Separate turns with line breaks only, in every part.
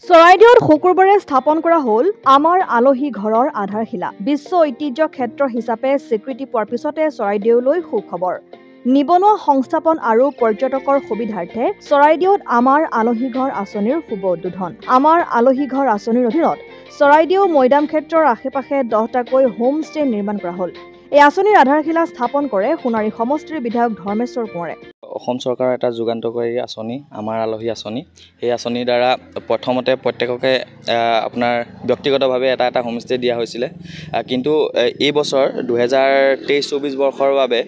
চৰাইদেউত শুকুৰবাৰে স্থাপন কৰা হ'ল আমাৰ আলহী ঘৰৰ আধাৰশিলা। বিশ্ব ঐতিহ্য ক্ষেত্ৰ হিচাপে স্বীকৃতি পোৱাৰ পিছতে চৰাইদেউলৈ সুখবৰ। নিবনুৱা সংস্থাপন আৰু পৰ্যটকৰ সুবিধাৰ্থে চৰাইদেউত আমাৰ আলহী ঘৰ আঁচনিৰ শুভ উদ্বোধন। আমাৰ আলহী ঘৰ আঁচনিৰ অধীনত চৰাইদেউ মৈদাম ক্ষেত্ৰৰ আশে-পাশে 10টাকৈ হোম ষ্টে নিৰ্মাণ কৰা হ'ল। এই আঁচনিৰ আধাৰশিলা স্থাপন কৰে সোণাৰী সমষ্টিৰ বিধায়ক ধৰ্মেশ্বৰ কোঁৱৰে।
অসম চৰকাৰৰ এটা যুগান্তকাৰী আঁচনি আমাৰ আলহী আঁচনি। এই আঁচনিৰ দ্বাৰা প্ৰথমতে প্ৰত্যেককে আপোনাৰ ব্যক্তিগতভাৱে এটা হোমষ্টে দিয়া হৈছিলে, কিন্তু এই বছৰ 2023-24 বৰ্ষৰ বাবে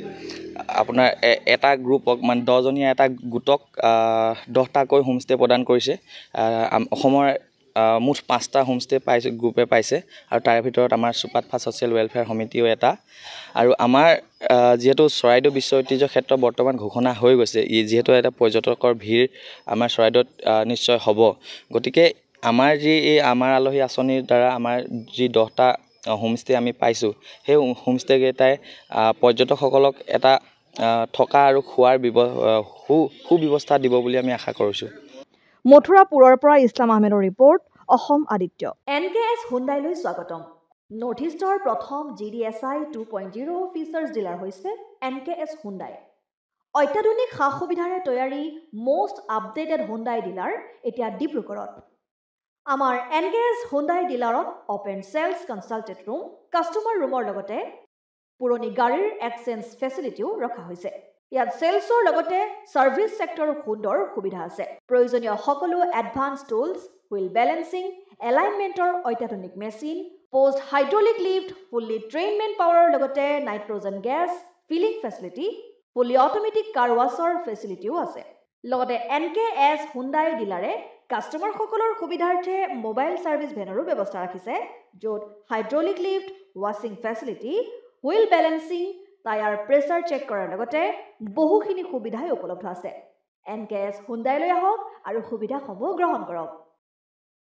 আপোনাৰ এটা গ্ৰুপক মানে 10জনীয়া এটা গোটক 10টাকৈ হোমষ্টে প্ৰদান কৰিছে। অসমৰ মুঠ 5টা হোমষ্টে গ্ৰুপে পাইছে আৰু তাৰে ভিতৰত আমাৰ চুপাতফা ছ'চিয়েল ৱেলফেয়াৰ সমিতিও এটা। আৰু আমাৰ যিহেতু চৰাইদেউ বিশ্ব ঐতিহ্য ক্ষেত্ৰ বৰ্তমান ঘোষণা হৈ গৈছে, যিহেতু এটা পৰ্যটকৰ ভিৰ আমাৰ চৰাইদেউত নিশ্চয় হ'ব, গতিকে আমাৰ যি এই আমাৰ আলহী আঁচনিৰ দ্বাৰা আমাৰ যি 10টা হোমষ্টে আমি পাইছোঁ, সেই হোমষ্টেকেইটাই পৰ্যটকসকলক এটা থকা আৰু খোৱাৰ সুব্যৱস্থা দিব বুলি আমি আশা কৰিছোঁ।
মথুৰাপুৰৰ পৰা ইছলাম আহমেদৰ ৰিপৰ্ট, অসম আদিত্য। NKS হুণ্ডাইলৈ স্বাগতম। নৰ্থ ইষ্টৰ প্ৰথম GDSI 2.0 ফিচাৰ্ছ ডিলাৰ হৈছে NKS হুণ্ডাই। অত্যাধুনিক সা সুবিধাৰে তৈয়াৰী মষ্ট আপডেটেড হুণ্ডাই ডিলাৰ এতিয়া ডিব্ৰুগড়ত। আমাৰ NKS হুণ্ডাই ডিলাৰত open sales consulted room, customer ৰুমৰ লগতে পুৰণি গাড়ীৰ এক্সচেঞ্জ ফেচিলিটিও ৰখা হৈছে। ইয়াত চেলছৰ লগতে ছাৰ্ভিচ ছেক্টৰৰ সুন্দৰ সুবিধা আছে। প্ৰয়োজনীয় সকলো এডভান্স টুলছ, হুইল বেলেন্সিং, এলাইনমেণ্টৰ অত্যাধুনিক machine, post hydraulic lift, fully trained man পাৱাৰৰ লগতে nitrogen gas filling facility, fully automatic car washer ফেচিলিটিও আছে। লগতে NKS হুণ্ডাই ডিলাৰে কাষ্টমাৰসকলৰ সুবিধাৰ্থে মোবাইল ছাৰ্ভিচ ভেনৰো ব্যৱস্থা ৰাখিছে, য'ত হাইড্ৰলিক লিফ্ট, ৱাছিং facility, wheel balancing, tyre pressure check কৰাৰ লগতে বহুখিনি সুবিধাই উপলব্ধ আছে। NKS হুণ্ডাইলৈ আহক আৰু সুবিধাসমূহ গ্ৰহণ কৰক।